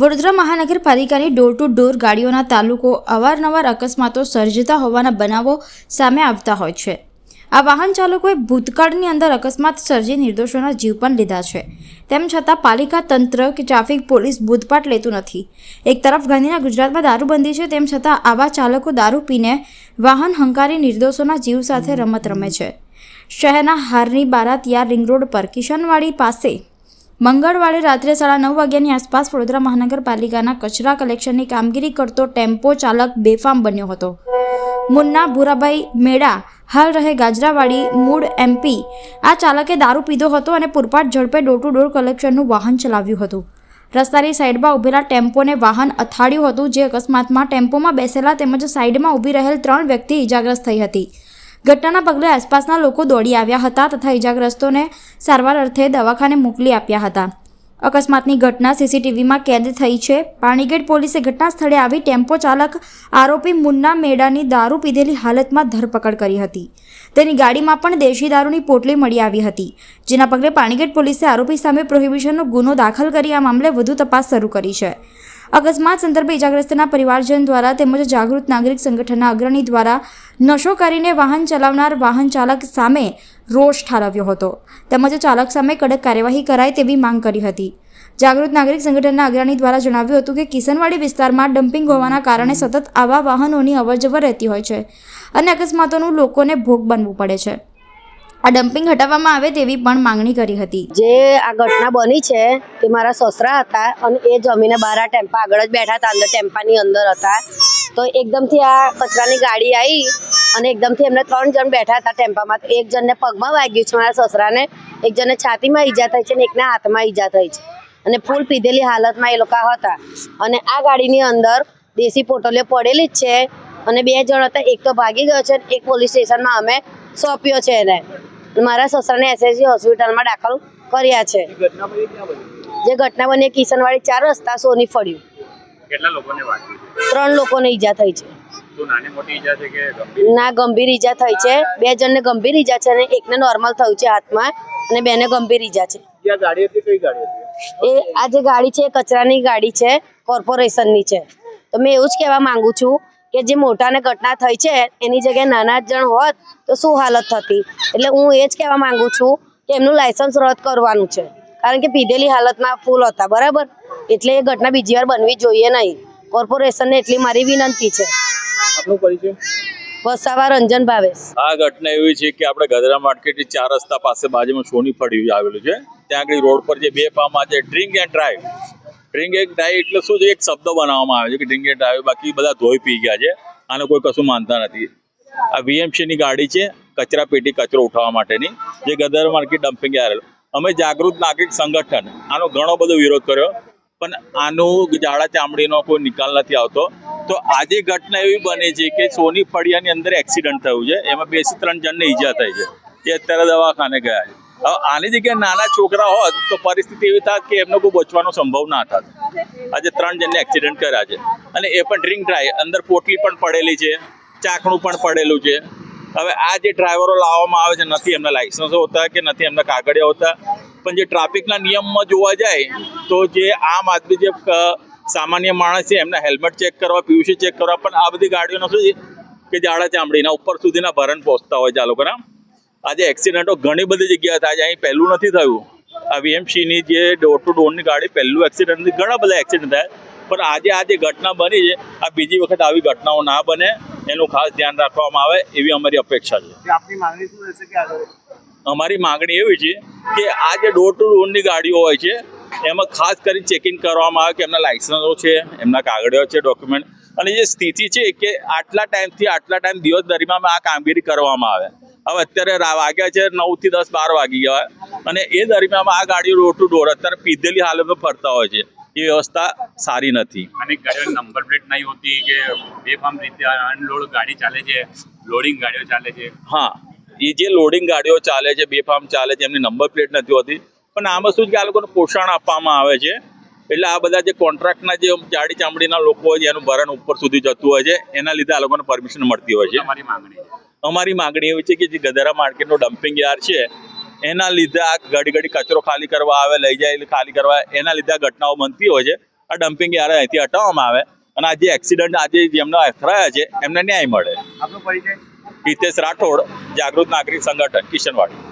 વડોદરા મહાનગરપાલિકાની door to door ગાડીઓના તાલુકો અવારનવાર અકસ્માતો સર્જતા હોવાના બનાવો સામે આવતા હોય છે। આ વાહન ચાલકોએ ભૂતકાળની અંદર અકસ્માત સર્જી નિર્દોષોના જીવ પણ લીધા છે। તેમ છતાં પાલિકા તંત્ર કે ટ્રાફિક પોલીસ બૂથપાટ લેતું નથી। એક તરફ ગાંધીના ગુજરાતમાં દારૂબંધી છે, તેમ છતાં આવા ચાલકો દારૂ પીને વાહન હંકારી નિર્દોષોના જીવ સાથે રમત રમે છે। શહેરના હારની બારાતિયા રિંગ રોડ પર કિશનવાડી પાસે મંગળવારે રાત્રે 9:30 વાગ્યાની આસપાસ વડોદરા મહાનગરપાલિકાના કચરા કલેક્શનની કામગીરી કરતો ટેમ્પો ચાલક બેફામ બન્યો હતો। મુન્ના ભૂરાભાઈ મેડા હાલ રહે ગાજરાવાડી મૂળ MP આ ચાલકે દારૂ પીધો હતો અને પૂરપાટ ઝડપે ડોર ટુ ડોર કલેક્શનનું વાહન ચલાવ્યું હતું। રસ્તાની સાઈડમાં ઊભેલા ટેમ્પોને વાહન અથાડ્યું હતું, જે અકસ્માતમાં ટેમ્પોમાં બેસેલા તેમજ સાઈડમાં ઊભી રહેલ 3 વ્યક્તિ ઇજાગ્રસ્ત થઈ હતી। ઘટનાના પગલે આસપાસના લોકો દોડી આવ્યા હતા તથા ઇજાગ્રસ્તોને સારવાર અર્થે દવાખાને મોકલી આપ્યા હતા। અકસ્માતની ઘટના CCTVમાં કેદ થઈ છે। પાણીગેટ પોલીસે ઘટના સ્થળે આવી ટેમ્પો ચાલક આરોપી મુન્ના મેડાની દારૂ પીધેલી હાલતમાં ધરપકડ કરી હતી। તેની ગાડીમાં પણ દેશી દારૂની પોટલી મળી આવી હતી, જેના પગલે પાણીગેટ પોલીસે આરોપી સામે પ્રોહિબિશનનો ગુનો દાખલ કરી આ મામલે વધુ તપાસ શરૂ કરી છે। અકસ્માત સંદર્ભે ઇજાગ્રસ્તના પરિવારજન દ્વારા તેમજ જાગૃત નાગરિક સંગઠનના અગ્રણી દ્વારા નશો કરીને વાહન ચલાવનાર વાહન ચાલક સામે રોષ ઠાલવ્યો હતો તેમજ ચાલક સામે કડક કાર્યવાહી કરાય તેવી માંગ કરી હતી। જાગૃત નાગરિક સંગઠનના અગ્રણી દ્વારા જણાવ્યું હતું કે કિશનવાડી વિસ્તારમાં ડમ્પિંગ હોવાના કારણે સતત આવા વાહનોની અવરજવર રહેતી હોય છે અને અકસ્માતોનું લોકોને ભોગ બનવું પડે છે। આ ડમ્પિંગ હટાવવામાં આવે તેવી પણ માંગણી કરી હતી। જે આ ઘટના બની છે તે મારા સસરા હતા અને એ જમીને બહાર આ ટેમ્પા આગળ જ બેઠા હતા, અંદર ટેમ્પાની અંદર હતા। તો એકદમથી આ કચરાની ગાડી આવી અને એકદમથી એમને 3 જણ બેઠા હતા ટેમ્પામાં। તો એક જણને પગમાં વાગ્યું છે મારા સસરાને, એક જણને છાતીમાં ઈજા થઈ છે અને એકને હાથમાં ઈજા થઈ છે અને ફૂલ પીધેલી હાલતમાં એ લોકો હતા। અને આ ગાડીની અંદર દેશી પોટલીઓ પડેલી જ છે અને 2 જણ હતા, એક તો ભાગી ગયો છે, એક પોલીસ સ્ટેશનમાં અમે સોંપ્યો છે એને। મારા સસરાને SSG હોસ્પિટલમાં દાખલ કર્યા છે। જે ઘટના બની કિશનવાડી 4 રસ્તા સોની ફળ્યું। કેટલા લોકોને વાગ્યું? 3 લોકોને ઈજા થઈ છે। તો નાની મોટી ઈજા છે કે ગંભીર? ના, ગંભીર ઈજા થઈ છે। 2 જણને ગંભીર ઈજા છે અને એકને નોર્મલ થયું છે હાથમાં અને 2ને ગંભીર ઈજા છે। ક્યાં ગાડી હતી? કઈ ગાડી હતી? એ આ જે ગાડી છે કચરાની ગાડી છે, કોર્પોરેશનની છે। તો મેં એવું જ કહેવા માંગુ છું કે જે મોટાને ઘટના થઈ છે એની જગ્યાએ નાના જણ હોત તો શું હાલત થતી। એટલે હું એ જ કહેવા માંગુ છું કે એમનું લાયસન્સ રદ કરવાનું છે, કારણ કે પીધેલી હાલતમાં ફૂલ હતા, બરાબર? એટલે એ ઘટના બીજી વાર બનવી જોઈએ નહીં। કોર્પોરેશનને એટલી મારી વિનંતી છે। આપનો પરિચય? વસાવા રંજન ભાવેશ। આ ઘટના એવી છે કે આપણે ગધરા માર્કેટની 4 રસ્તા પાસે બાજુમાં સોની ફળિયું આવેલું છે, ત્યાં આગળ રોડ પર જે બેફામ છે ડ્રિંક એન્ડ ડ્રાઈવ એટલે શું છે, એક શબ્દ બનાવવામાં આવે છે કે ડ્રિંક એન્ડ ડ્રાઈવ, બાકી બધા ધોઈ પી ગયા છે, આને કોઈ કશું માનતા નથી। આ VMC ની ગાડી છે, કચરા પેટી કચરો ઉઠાવવા માટેની, જે ગધરા માર્કેટ ડમ્પિંગ આવેલું। અમે જાગૃત નાગરિક સંગઠન આનો ઘણો બધો વિરોધ કર્યો, પણ આનું ઝાડા ચામડીનો કોઈ નિકાલ નથી આવતો। તો આજે ઘટના એવી બની છે કે સોની ફળિયાની અંદર એક્સિડન્ટ થયું છે, એમાં 2 થી 3 જણને ઈજા થઈ છે, એ અત્યારે દવાખાને ગયા છે। હવે આની જગ્યાએ નાના છોકરા હોત તો પરિસ્થિતિ એવી થાત કે એમનો કોઈ બચવાનો સંભવ ના થાત। આજે 3 જણને એક્સિડન્ટ કર્યા છે અને એ પણ ડ્રિંક ડ્રાઈવ, અંદર પોટલી પણ પડેલી છે, ચાકણું પણ પડેલું છે। હવે આ જે ડ્રાઈવરો લાવવામાં આવે છે, નથી એમના લાયસન્સ હોતા કે નથી એમના કાગળિયા હોતા, પણ જે ટ્રાફિકના નિયમમાં જોવા જાય તો જે આમ આદમી, જે સામાન્ય માણસ છે, એમના હેલ્મેટ ચેક કરવા, PUC ચેક કરવા, પણ આ બધી ગાડીઓનો શું છે કે ઝાડા ચામડીના ઉપર સુધીના ભરણ પહોંચતા હોય છે આ લોકોના। આજે એક્સિડન્ટો ઘણી બધી જગ્યાએ થાય છે, અહીં પહેલું નથી થયું। આ VMC ની જે ડોર ટુ ડોરની ગાડી પહેલું એક્સિડન્ટ નથી, ઘણા બધા એક્સિડન્ટ થાય, પણ આજે આ જે ઘટના બની છે, આ બીજી વખત આવી ઘટનાઓ ના બને એનું ખાસ ધ્યાન રાખવામાં આવે એવી અમારી અપેક્ષા છે। આપની માંગણી શું રહેશે કે આગળ? અમારી માંગણી એવી છે કે આ જે ડોર ટુ ડોરની ગાડીઓ હોય છે એમાં ખાસ કરી ચેકિંગ કરવામાં આવે કે એમના લાયસન્સો છે, એમના કાગળિયા છે, ડોક્યુમેન્ટ, અને જે સ્થિતિ છે કે આટલા ટાઈમથી આટલા ટાઈમ દિવસ દરમિયાન આ કામગીરી કરવામાં આવે। હવે અત્યારે વાગ્યા છે 9 થી 10, 12 વાગી ગયા અને એ દરમિયાન આ ગાડીઓ ડોર ટુ ડોર અત્યારે પીધેલી હાલતમાં ફરતા હોય છે, એ વ્યવસ્થા સારી નથી। અને ગાડીઓ નંબર પ્લેટ નહીં હોતી કે બેફામ રીતે અનલોડ ગાડી ચાલે છે, લોડિંગ ગાડીઓ ચાલે છે? હા, એ જે લોડિંગ ગાડીઓ ચાલે છે, બેફામ ચાલે છે, એમની નંબર પ્લેટ નથી હોતી, પણ આમાં શું છે કે આ લોકોને પોષણ આપવામાં આવે છે, એટલે આ બધા જે કોન્ટ્રાક્ટના જે જાડી ચામડીના લોકો હોય છે એનું ભરણ ઉપર સુધી જતું હોય છે, એના લીધે આ લોકોને પરમિશન મળતી હોય છે। અમારી માંગણી એવી છે કે જે ગધેરા માર્કેટનો ડમ્પિંગ યાર્ડ છે એના લીધે આ ઘડી કચરો ખાલી કરવા આવે, લઈ જાય ખાલી કરવા, એના લીધે આ ઘટનાઓ બનતી હોય છે। આ ડમ્પિંગ યાર્ડ અહીંથી હટાવવામાં આવે અને આ જે એક્સિડન્ટ આજે જેમના થયા છે એમને ન્યાય મળે. આપનો પરિચય? હિતેશ રાઠોડ, જાગૃત નાગરિક સંગઠન, કિશનવાડી.